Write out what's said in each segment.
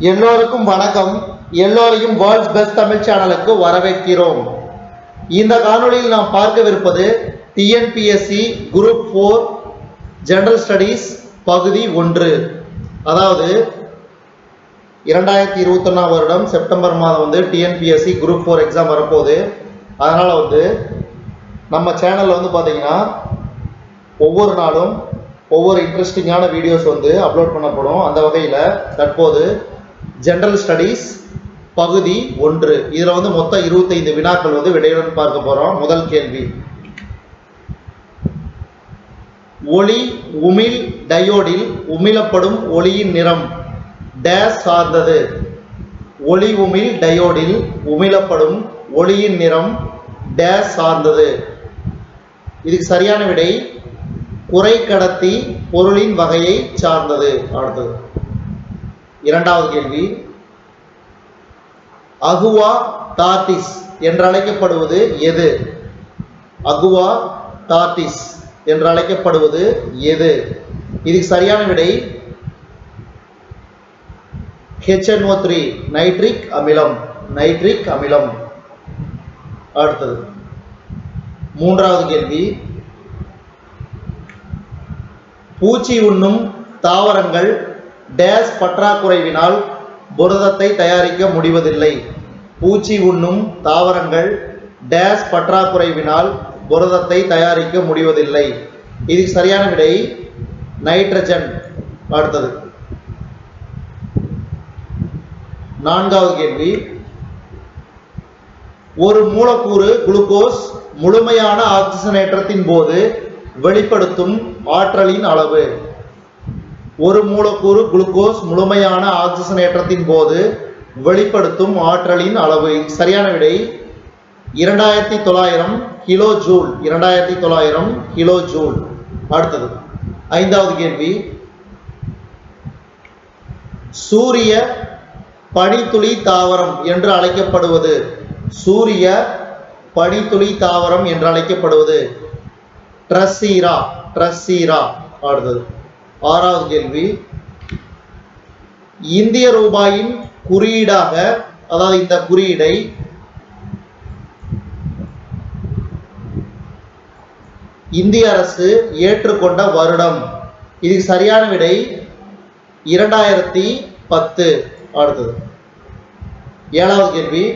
எல்லோருக்கும் வணக்கம். எல்லோரையும் வேர்ல்ட்ஸ் பெஸ்ட் தமிழ் சேனலுக்கு வரவேற்கிறோம். இந்த காணொளியில் நாம் பார்க்கவிருப்பது டிஎன்பிஎஸ்சி குரூப் 4 ஜெனரல் ஸ்டடீஸ் பகுதி 1. அதாவது 2021 வருடம் செப்டம்பர் மாதம் டிஎன்பிஎஸ்சி குரூப் 4 எக்ஸாம் வரப்போகுது. அதனால் நம்ம சேனலில் பார்த்தீங்கன்னா ஒவ்வொரு நாளும் ஒவ்வொரு இன்ட்ரெஸ்டிங்கான வீடியோஸ் அப்லோட் பண்ணப்படும். அந்த வகையில் தற்போது ஜெனரல் ஸ்டடீஸ் பகுதி 1 இதில் மொத்தம் 25 வினாக்கள் விடையுடன் பார்க்க போகிறோம். முதல் கேள்வி, ஒளி உமிழ் டயோடில் உமிழப்படும் ஒளியின் நிறம் டேஸ் சார்ந்தது. ஒளி உமிழ் டயோடில் உமிழப்படும் ஒளியின் நிறம் டேஸ் சார்ந்தது. இதுக்கு சரியான விடை குறைக்கடத்தி பொருளின் வகையை சார்ந்தது. அடுத்தது இரண்டாவது கேள்வி, அகுவா டார்டிஸ் என்றழைக்கப்படுவது எது? அகுவா டார்டிஸ் என்றழைக்கப்படுவது எது? இதுக்கு சரியான விடை HNO3 நைட்ரிக் அமிலம். நைட்ரிக் அமிலம். அடுத்தது மூன்றாவது கேள்வி, பூச்சி உண்ணும் தாவரங்கள் டேஸ் பற்றாக்குறைவினால் புரதத்தை தயாரிக்க முடிவதில்லை. பூச்சி உண்ணும் தாவரங்கள் டேஸ் பற்றாக்குறைவினால் புரதத்தை தயாரிக்க முடிவதில்லை. இதுக்கு சரியான விடை நைட்ரஜன். அடுத்தது நான்காவது கேள்வி, ஒரு மூலக்கூறு குளுக்கோஸ் முழுமையான ஆக்சிஜனேற்றத்தின் போது வெளிப்படுத்தும் ஆற்றலின் அளவு. ஒரு மூலக்கூறு குளுக்கோஸ் முழுமையான ஆக்சிஜனேற்றத்தின் போது வெளிப்படுத்தும் ஆற்றலின் அளவு. சரியான விடை 2900 கிலோ ஜூல். 2900 kilo joule. அடுத்தது ஐந்தாவது கேள்வி, சூரிய பனித்துளி தாவரம் என்று அழைக்கப்படுவது. சூரிய பனித்துளி தாவரம் என்று அழைக்கப்படுவது ட்ரஸீரா. ட்ரஸீரா. அடுத்தது ஆறாவது கேள்வி, இந்திய ரூபாயின் குறியீடாக, அதாவது இந்த குறியீடை இந்திய அரசு ஏற்றுக்கொண்ட வருடம். இதுக்கு சரியான விடை 2010. அடுத்தது ஏழாவது கேள்வி,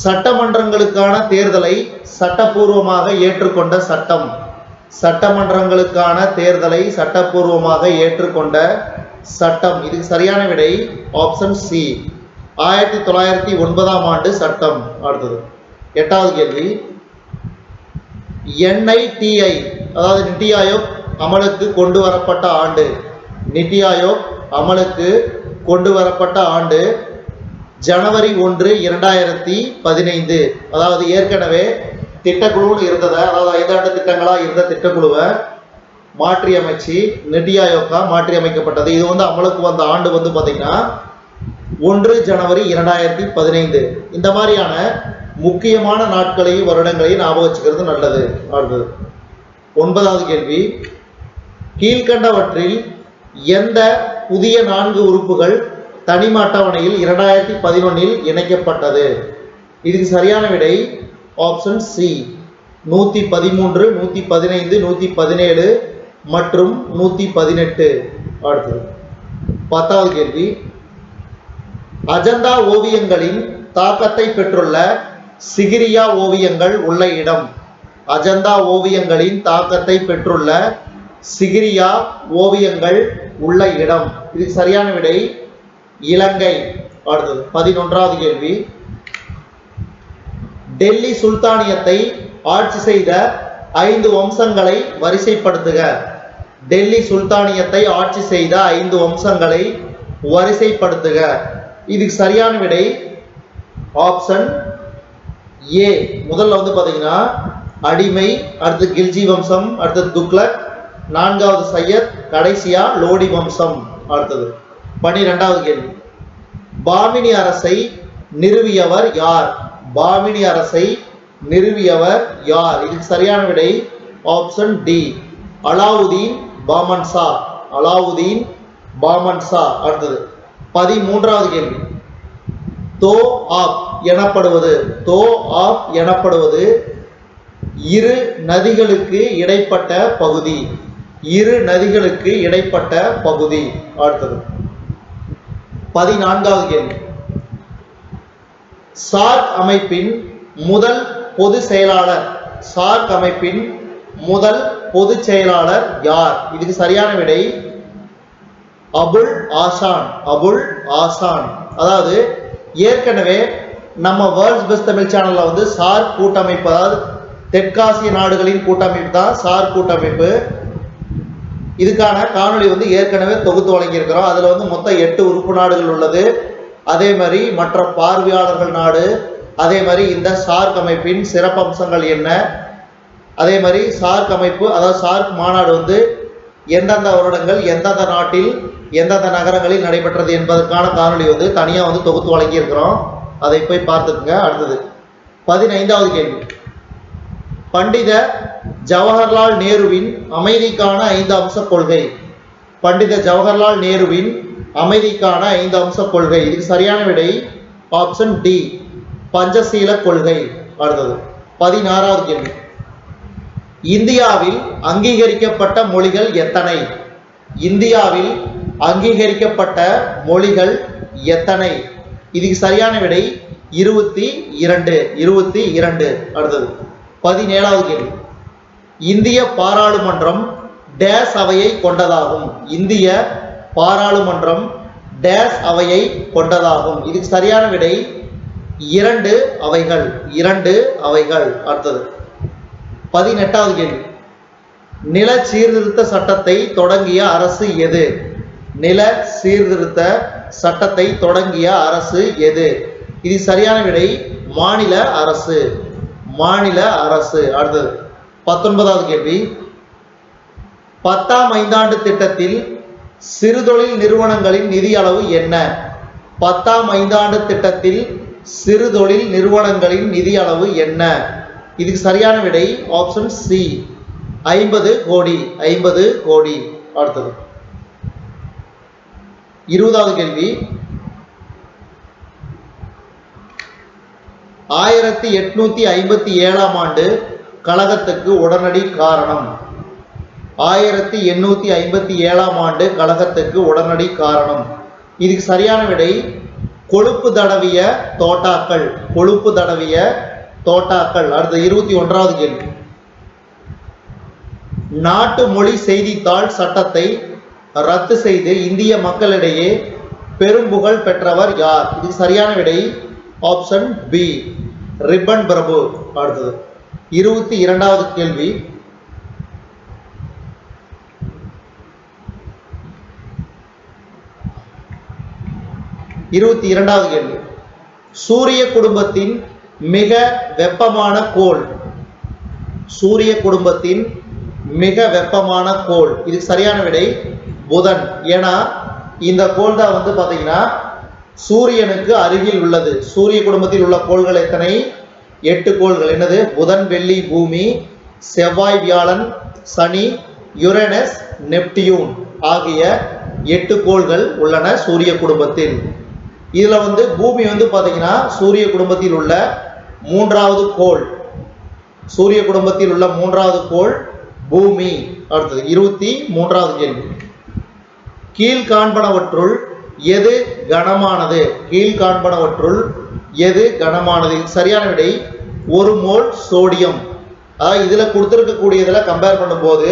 சட்டமன்றங்களுக்கான தேர்தலை சட்டப்பூர்வமாக ஏற்றுக்கொண்ட சட்டம். சட்டமன்றங்களுக்கான தேர்தலை சட்டப்பூர்வமாக ஏற்றுக்கொண்ட சட்டம். இதுக்கு சரியான விடை ஆப்ஷன் சி 1909 ஆண்டு சட்டம். அடுத்தது எட்டாவது கேள்வி, NITI அதாவது நிதி ஆயோக் அமலுக்கு கொண்டு வரப்பட்ட ஆண்டு. நிதி ஆயோக் அமலுக்கு கொண்டு வரப்பட்ட ஆண்டு ஜனவரி 1, 2015. அதாவது ஏற்கனவே திட்டக்குழுன்னு இருந்ததை, அதாவது 5 ஆண்டு திட்டங்களாக இருந்த திட்டக்குழுவை மாற்றி அமைச்சு நிதி ஆயோக்கா மாற்றி அமைக்கப்பட்டது. இது அமலுக்கு வந்த ஆண்டு பார்த்தீங்கன்னா 1 ஜனவரி 2015. இந்த மாதிரியான முக்கியமான நாட்களையும் வருடங்களையும் ஞாபகம் வச்சுக்கிறது நல்லது. அடுத்தது ஒன்பதாவது கேள்வி, கீழ்கண்டவற்றில் எந்த புதிய 4 உறுப்புகள் தனிம அட்டவணையில் 2011 இணைக்கப்பட்டது? இதுக்கு சரியான விடை ஆப்ஷன் சி 113, 115, 117 மற்றும் 118. அடுத்தது பத்தாவது கேள்வி, அஜந்தா ஓவியங்களின் தாக்கத்தை பெற்றுள்ள சிகிரியா ஓவியங்கள் உள்ள இடம். அஜந்தா ஓவியங்களின் தாக்கத்தை பெற்றுள்ள சிகிரியா ஓவியங்கள் உள்ள இடம். இதுக்கு சரியான விடை இலங்கை. அடுத்தது 11வது கேள்வி, டெல்லி சுல்தானியத்தை ஆட்சி செய்த 5 வம்சங்களை வரிசைப்படுத்துக. டெல்லி சுல்தானியத்தை ஆட்சி செய்த 5 வம்சங்களை வரிசைப்படுத்துக. இதுக்கு சரியான விடை ஆப்ஷன் ஏ. முதல்ல பார்த்தீங்கன்னா அடிமை, அடுத்து கில்ஜி வம்சம், அடுத்தது துக்ளக், 4வது சையத், கடைசியா லோடி வம்சம். அடுத்தது 12வது கேள்வி, பாமினி அரசை நிறுவியவர் யார்? பாமினி அரசை நிறுவியவர் யார்? இதுக்கு சரியான விடை ஆப்ஷன் டி அலாவுதீன் பாமன்சா. அலாவுதீன் பாமன்சா. அடுத்தது 13வது கேள்வி. தோ ஆப் எனப்படுவது, தோ ஆப் எனப்படுவது இரு நதிகளுக்கு இடைப்பட்ட பகுதி, இரு நதிகளுக்கு இடைப்பட்ட பகுதி. அடுத்தது 14வது கேள்வி. சார்க் அமைப்பின் முதல் பொது செயலாளர், சார்க் அமைப்பின் முதல் பொது செயலாளர் யார்? இதுக்கு சரியான விடை அபுல் ஆசான், அபுல் ஆசான். அதாவது ஏற்கனவே நம்ம வேர்ல்ட்ஸ் பெஸ்ட் தமிழ் சேனல்ல வந்து சார்க் கூட்டமைப்பு, அதாவது தெற்காசிய நாடுகளின் கூட்டமைப்பு தான் சார்க் கூட்டமைப்பு. இதுக்கான காணொளி வந்து ஏற்கனவே தொகுத்து வழங்கியிருக்கிறோம். அதுல வந்து மொத்தம் 8 உறுப்பு நாடுகள் உள்ளது. அதே மாதிரி மற்ற பார்வையாளர்கள் நாடு, அதே மாதிரி இந்த சார்க் அமைப்பின் சிறப்பம்சங்கள் என்ன, அதே மாதிரி சார்க் அமைப்பு, அதாவது சார்க் மாநாடு வந்து எந்தெந்த வருடங்கள் எந்தெந்த நாட்டில் எந்தெந்த நகரங்களில் நடைபெற்றது என்பதற்கான காணொளி வந்து தனியாக வந்து தொகுத்து வழங்கியிருக்கிறோம். அதை போய் பார்த்துக்குங்க. அடுத்தது 15வது கேள்வி. பண்டித ஜவஹர்லால் நேருவின் அமைதிக்கான 5 அம்ச கொள்கை, பண்டித ஜவஹர்லால் நேருவின் அமைதிக்கான 5 அம்ச கொள்கை. இதுக்கு சரியான விடை ஆப்ஷன் டி, பஞ்சசீல கொள்கை. அடுத்தது 16வது கேள்வி. இந்தியாவில் அங்கீகரிக்கப்பட்ட மொழிகள் எத்தனை? இந்தியாவில் அங்கீகரிக்கப்பட்ட மொழிகள் எத்தனை? இதுக்கு சரியான விடை 22, 22. அடுத்தது 17வது கேள்வி. இந்திய பாராளுமன்றம் டேஸ் அவையை கொண்டதாகும், இந்திய பாராளுமன்றம் டேஸ் அவையை கொண்டதாகும். இதுக்கு சரியான விடை 2 அவைகள், 2 அவைகள். அடுத்தது 18வது கேள்வி. நில சீர்திருத்த சட்டத்தை தொடங்கிய அரசு எது? நில சீர்திருத்த சட்டத்தை தொடங்கிய அரசு எது? இது சரியான விடை மாநில அரசு, மாநில அரசு. அடுத்தது 19வது கேள்வி. 10ஆம் ஐந்தாண்டு திட்டத்தில் சிறுதொழில் நிறுவனங்களின் நிதி அளவு என்ன? 10ஆம் ஐந்தாண்டு திட்டத்தில் சிறுதொழில் நிறுவனங்களின் நிதி அளவு என்ன? இதுக்கு சரியான விடை ஆப்ஷன் சி, 50 கோடி, 50 கோடி. அடுத்தது 20வது கேள்வி. 1857ஆம் ஆண்டு கழகத்துக்கு உடனடி காரணம், 1857ஆம் ஆண்டு கழகத்துக்கு உடனடி காரணம். இதுக்கு சரியான விடை கொழுப்பு தடவிய தோட்டாக்கள், கொழுப்பு தடவிய தோட்டாக்கள். அடுத்த 21வது கேள்வி. நாட்டு மொழி செய்தித்தாள் சட்டத்தை ரத்து செய்து இந்திய மக்களிடையே பெரும்புகழ் பெற்றவர் யார்? இது சரியான விடை ஆப்ஷன் பி, ரிப்பன் பிரபு. அடுத்தது 22வது கேள்வி. சூரிய குடும்பத்தின் மிக வெப்பமான கோள், சூரிய குடும்பத்தின் மிக வெப்பமான கோள். இதுக்கு சரியான விடை புதன். ஏன்னா இந்த கோள் தான் வந்து பாத்தீங்கன்னா சூரியனுக்கு அருகில் உள்ளது. சூரிய குடும்பத்தில் உள்ள கோள்கள் எத்தனை? 8 கோள்கள். என்னது? புதன், வெள்ளி, பூமி, செவ்வாய், வியாழன், சனி, யுரேனஸ், நெப்டியூன் ஆகிய 8 கோள்கள் உள்ளன சூரிய குடும்பத்தில். இதுல வந்து பூமி வந்து பாத்தீங்கன்னா சூரிய குடும்பத்தில் உள்ள 3வது கோள், சூரிய குடும்பத்தில் உள்ள 3வது கோள் பூமி. அடுத்தது 23வது கேள்வி. கீழ்காண்பனவற்றுள் எது கனமானது? கீழ்காண்பனவற்றுள் எது கனமானது? சரியான விடை 1 மோல் சோடியம். அதாவது இதுல கொடுத்திருக்கக்கூடியதுல கம்பேர் பண்ணும்போது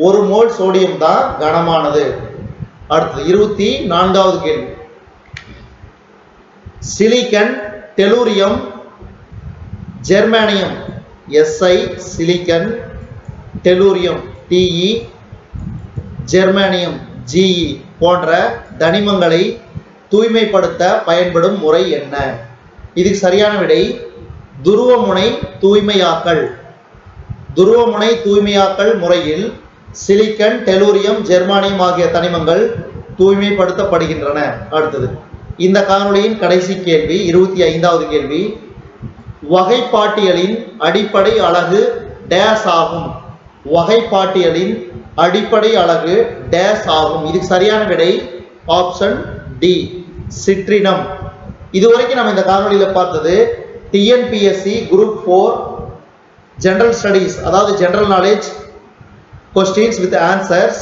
1 மோல் சோடியம் தான் கனமானது. அடுத்தது 24வது கேள்வி. சிலிக்கன், டெலூரியம், ஜெர்மானியம், SI, சிலிக்கன், டெலூரியம், TE, ஜெர்மானியம், GE போன்ற தனிமங்களை தூய்மைப்படுத்த பயன்படும் முறை என்ன? இதுக்கு சரியான விடை துருவமுனை தூய்மையாக்கல். துருவமுனை தூய்மையாக்கல் முறையில் சிலிக்கன், டெலூரியம், ஜெர்மானியம் ஆகிய தனிமங்கள் தூய்மைப்படுத்தப்படுகின்றன. அடுத்தது இந்த காணொளியின் கடைசி கேள்வி 25வது கேள்வி. வகைப்பாட்டியலின் அடிப்படை அலகு டேஸ் ஆகும். வகைப்பாட்டியலின் அடிப்படை அலகு டேஸ் ஆகும். இதுக்கு சரியான விடை ஆப்ஷன் டி, சிற்றினம். இதுவரைக்கும் நம்ம இந்த காணொலியில பார்த்தது டிஎன்பிஎஸ்சி குரூப் 4 ஜெனரல் ஸ்டடீஸ், அதாவது general knowledge questions with answers.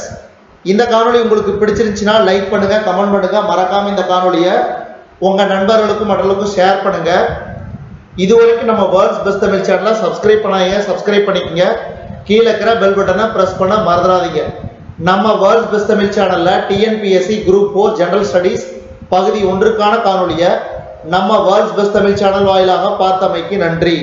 இந்த காணொலி உங்களுக்கு பிடிச்சிருந்துச்சுன்னா லைக் பண்ணுங்க, கமெண்ட் பண்ணுங்க, மறக்காம இந்த காணொலியை உங்க நண்பர்களுக்கும் மற்றவர்களுக்கும் ஷேர் பண்ணுங்க. இதுவரைக்கும் நம்ம வேர்ல்ட்ஸ் பெஸ்ட் தமிழ் சேனலை சப்ஸ்கிரைப் பண்ணாதீங்க, சப்ஸ்கிரைப் பண்ணிக்கங்க. கீழே இருக்கிற பெல் பட்டனை பிரஸ் பண்ண மறந்துடாதீங்க. நம்ம வேர்ல்ட்ஸ் பெஸ்ட் தமிழ் சேனல்ல டிஎன்பிஎஸ்சி குரூப் 4 ஜெனரல் ஸ்டடீஸ் பகுதி 1க்கான காணொலியை நம்ம வேர்ல்ட்ஸ் பெஸ்ட் தமிழ் சேனல் வாயிலாக பார்த்தமைக்கு நன்றி.